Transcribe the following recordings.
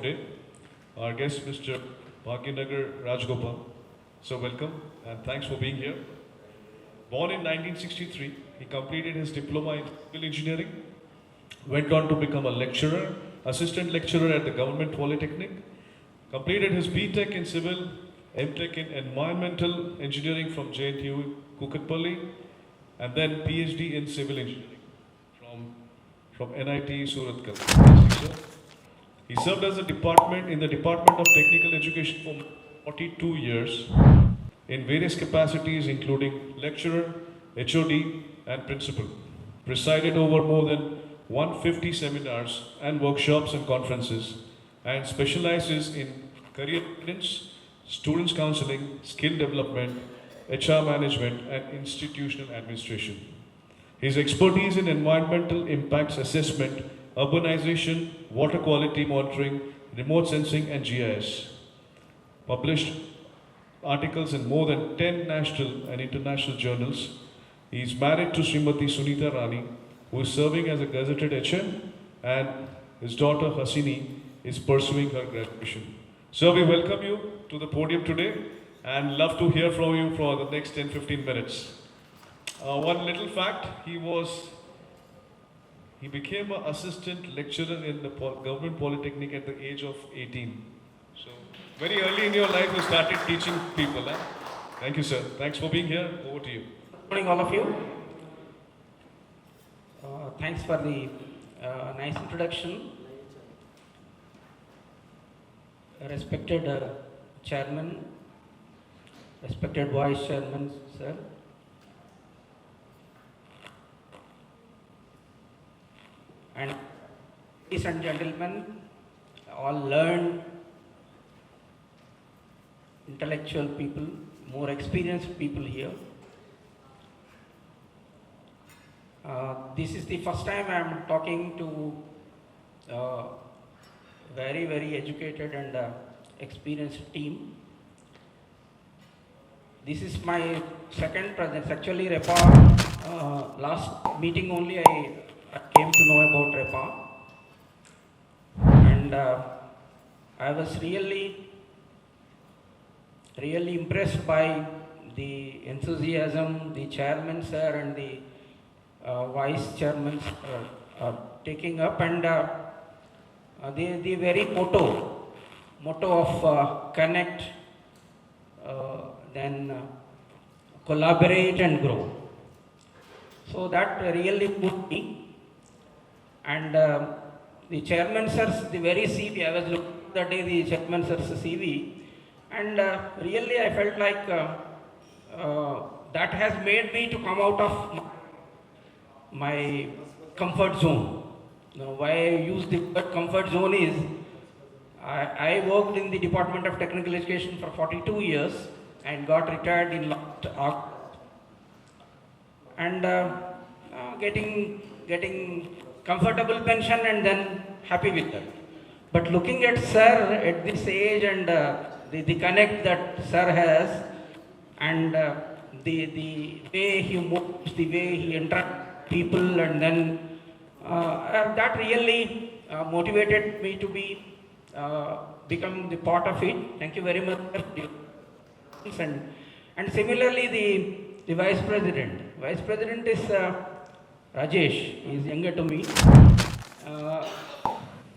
today. Our guest, Mr. Bhagyanagar Rajgopal. So welcome and thanks for being here. Born in 1963, he completed his diploma in civil engineering, went on to become a lecturer, assistant lecturer at the Government Polytechnic, completed his BTech in civil, MTech in environmental engineering from JNTU Kukatpalli, and then PhD in civil engineering from NIT Surathkal. He served as in the Department of Technical Education for 42 years in various capacities including lecturer, HOD and principal. Presided over more than 150 seminars and workshops and conferences, and specializes in career guidance, students counseling, skill development, HR management and institutional administration. His expertise in environmental impacts assessment, urbanization, water quality monitoring, remote sensing and GIS. Published articles in more than 10 national and international journals. He is married to Srimati Sunita Rani, who is serving as a gazetted HM, and his daughter Hasini is pursuing her graduation. Sir, we welcome you to the podium today and love to hear from you for the next 10-15 minutes. One little fact, he became an assistant lecturer in the Government Polytechnic at the age of 18. So, very early in your life, you started teaching people. Huh? Thank you, sir. Thanks for being here. Over to you. Good morning, all of you. Thanks for the nice introduction. Respected chairman, respected vice chairman, sir. And ladies and gentlemen, all learned, intellectual people, more experienced people here. This is the first time I am talking to very, very educated and experienced team. This is my second presence. Actually, REPA, last meeting only I came to know about REPA. And I was really impressed by the enthusiasm the chairman sir and the vice chairman taking up, and the very motto of connect, then collaborate and grow. So that really put me. And the chairman sir's, the very CV, I was looking that day the chairman sir's CV, and really I felt like that has made me to come out of my comfort zone. Now, why I use the word comfort zone is, I worked in the Department of Technical Education for 42 years and got retired in last August. And getting comfortable pension and then happy with that. But looking at sir at this age and the connect that sir has, and the way he moves, the way he interacts with people, and then that really motivated me to become the part of it. Thank you very much. And similarly, the vice president. Vice president is Rajesh. He is younger to me.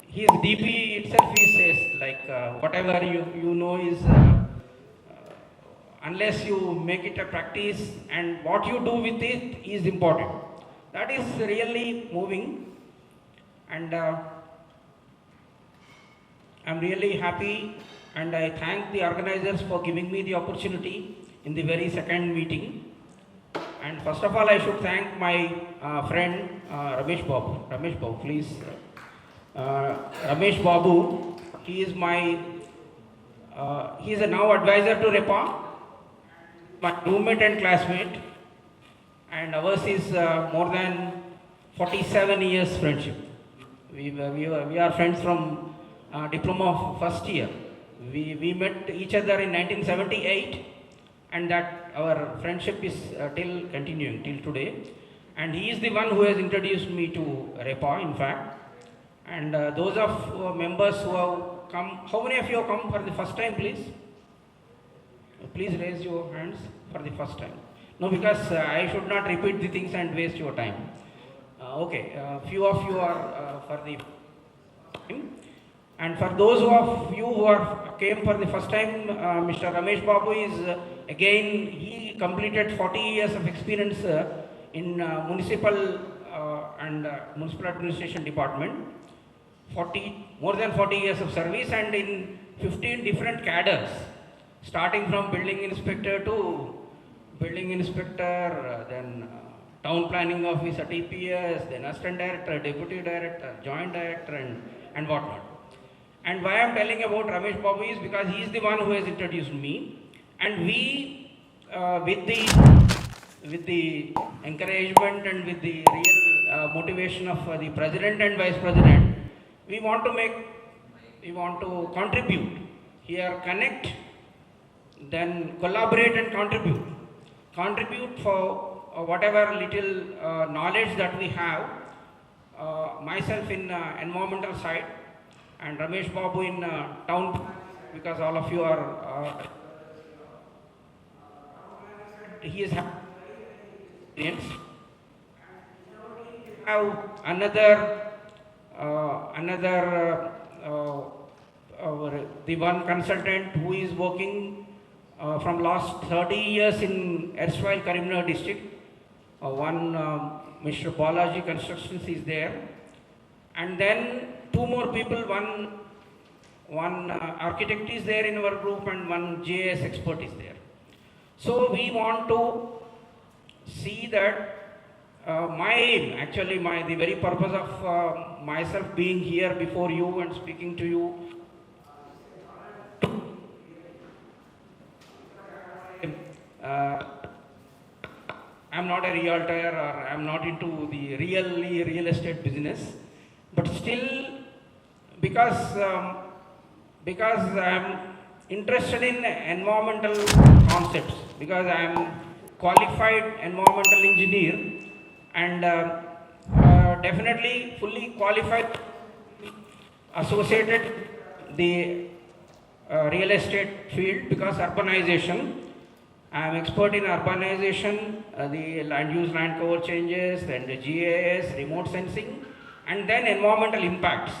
His DP itself, he says, like whatever you know is, unless you make it a practice, and what you do with it is important. That is really moving, and I'm really happy, and I thank the organizers for giving me the opportunity in the very second meeting. And first of all, I should thank my friend Ramesh Babu. Ramesh Babu, please. Ramesh Babu, he is a now advisor to REPA, my roommate and classmate, and ours is more than 47 years friendship. We are friends from diploma first year. We met each other in 1978, and that our friendship is still continuing till today. And he is the one who has introduced me to REPA, in fact. And those of members who have come, how many of you have come for the first time, please? Please raise your hands for the first time. No, because I should not repeat the things and waste your time. Okay, few of you are for the time. And for those of you who are came for the first time, Mr. Ramesh Babu is again, he completed 40 years of experience in municipal and municipal administration department, more than 40 years of service, and in 15 different cadres, starting from building inspector to building inspector, then town planning officer, TPS, then assistant director, deputy director, joint director, and whatnot. And why I am telling about Ramesh Babu is because he is the one who has introduced me, and we, with the encouragement and with the real motivation of the president and vice president, we want to contribute here, connect, then collaborate and contribute for whatever little knowledge that we have. Myself in environmental side, and Ramesh Babu in town, because all of you are, he is experience. Have the one consultant who is working from last 30 years in erstwhile Karimnagar district. Mr. Balaji Constructions is there, and then two more people, one architect is there in our group, and one GIS expert is there. So we want to see that my aim, actually the very purpose of myself being here before you and speaking to you, I'm not a realtor, or I'm not into the real estate business, but still, because I'm interested in environmental concepts, because I'm qualified environmental engineer, and definitely fully qualified, associated the real estate field, because urbanization, I am expert in urbanization, the land use, land cover changes, then the GIS, remote sensing, and then environmental impacts.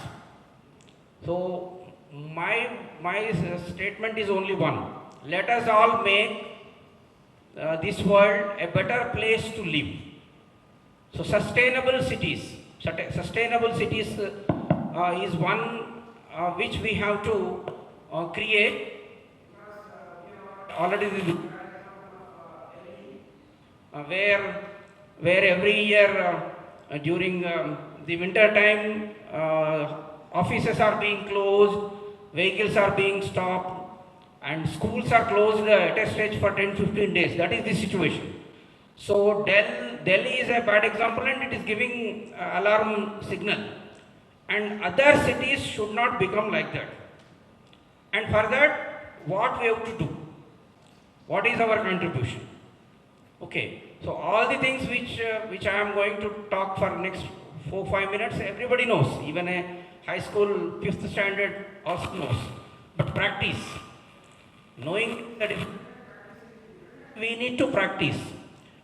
So my statement is only one: let us all make this world a better place to live. So sustainable cities is one which we have to create. Already where every year during the winter time, offices are being closed, vehicles are being stopped, and schools are closed at a stretch for 10-15 days. That is the situation. So Delhi is a bad example, and it is giving alarm signal. And other cities should not become like that. And for that, what we have to do? What is our contribution? Okay, so all the things which I am going to talk for next 4-5 minutes, everybody knows. Even a high school 5th standard also knows. But practice, knowing that we need to practice,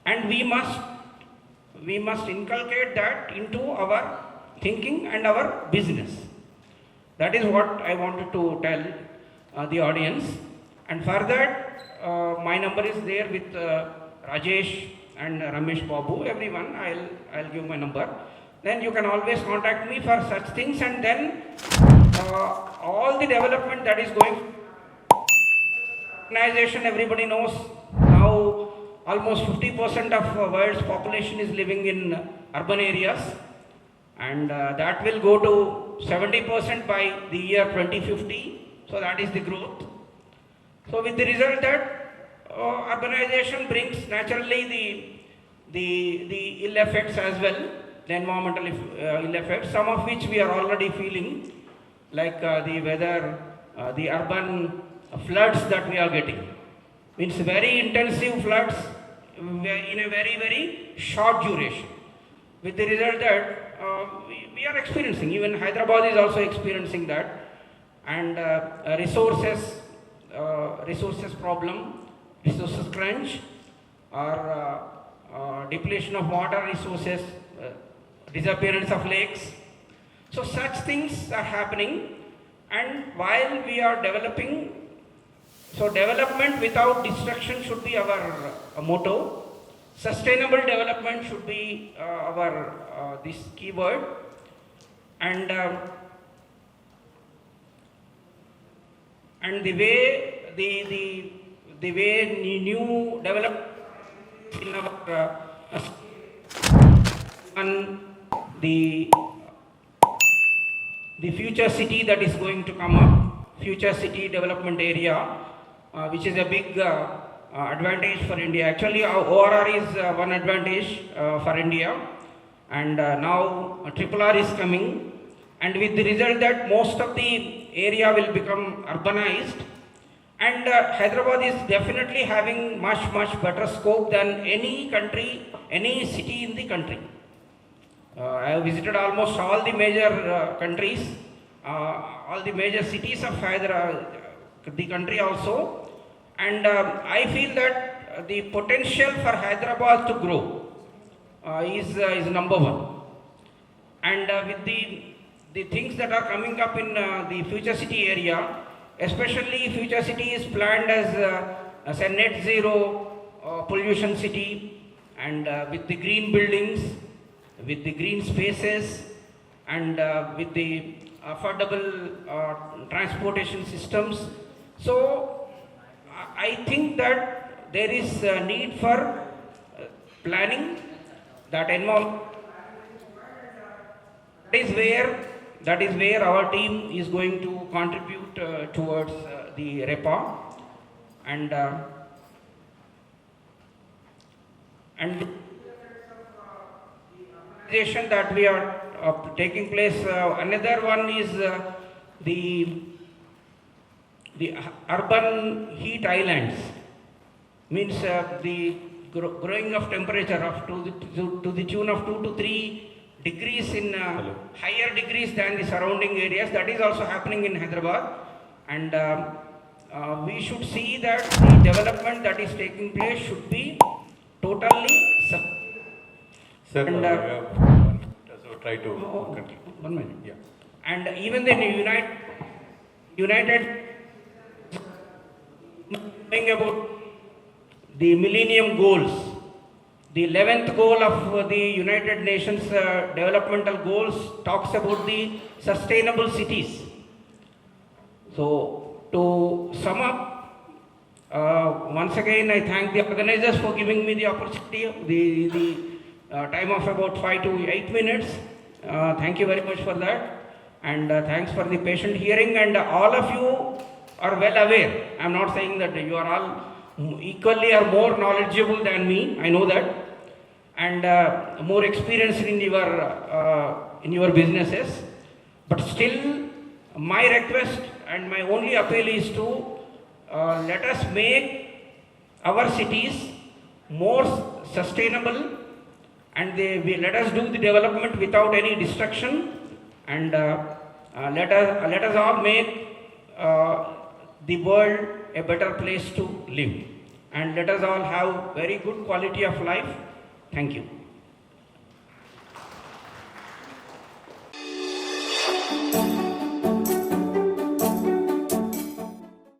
and we must inculcate that into our thinking and our business. That is what I wanted to tell the audience. And for that, my number is there with Rajesh and Ramesh Babu. Everyone, I'll give my number. Then you can always contact me for such things, and then all the development that is going. Organization, everybody knows now almost 50% of world's population is living in urban areas, and that will go to 70% by the year 2050. So that is the growth. So with the result that urbanization brings naturally the ill effects as well, the environmental ill effects, some of which we are already feeling, like the weather, the urban floods that we are getting. Means very intensive floods in a very, very short duration. With the result that we are experiencing, even Hyderabad is also experiencing that. and resources problem, resources crunch, or depletion of water resources, disappearance of lakes. So such things are happening, and while we are developing, so development without destruction should be our motto. Sustainable development should be our this keyword, and the way the way new development in our and the future city that is going to come up, future city development area, which is a big advantage for India. Actually, our ORR is one advantage for India, and now RRR is coming, and with the result that most of the area will become urbanized, and Hyderabad is definitely having much better scope than any country, any city in the country. I have visited almost all the major countries, all the major cities of Hyderabad, the country also, and I feel that the potential for Hyderabad to grow is number one. And with the things that are coming up in the future city area, especially future city is planned as a net zero pollution city, and with the green buildings, with the green spaces, and with the affordable transportation systems. So I think that there is a need for planning that involves. That is where our team is going to contribute towards the REPA, and that we are taking place. Another one is the urban heat islands, means the growing of temperature of to the tune of 2 to 3 degrees in higher degrees than the surrounding areas. That is also happening in Hyderabad, and we should see that the development that is taking place should be totally. Sir, and, so try to continue. 1 minute. Yeah. And even the United knowing about the Millennium Goals, the 11th goal of the United Nations developmental goals talks about the sustainable cities. So to sum up, once again I thank the organizers for giving me the opportunity, the time of about 5 to 8 minutes. Thank you very much for that, and thanks for the patient hearing. And all of you are well aware. I am not saying that you are all equally or more knowledgeable than me. I know that, and more experienced in your businesses. But still, my request and my only appeal is to let us make our cities more sustainable, and let us do the development without any destruction, and let us all make the world a better place to live, and let us all have very good quality of life. Thank you.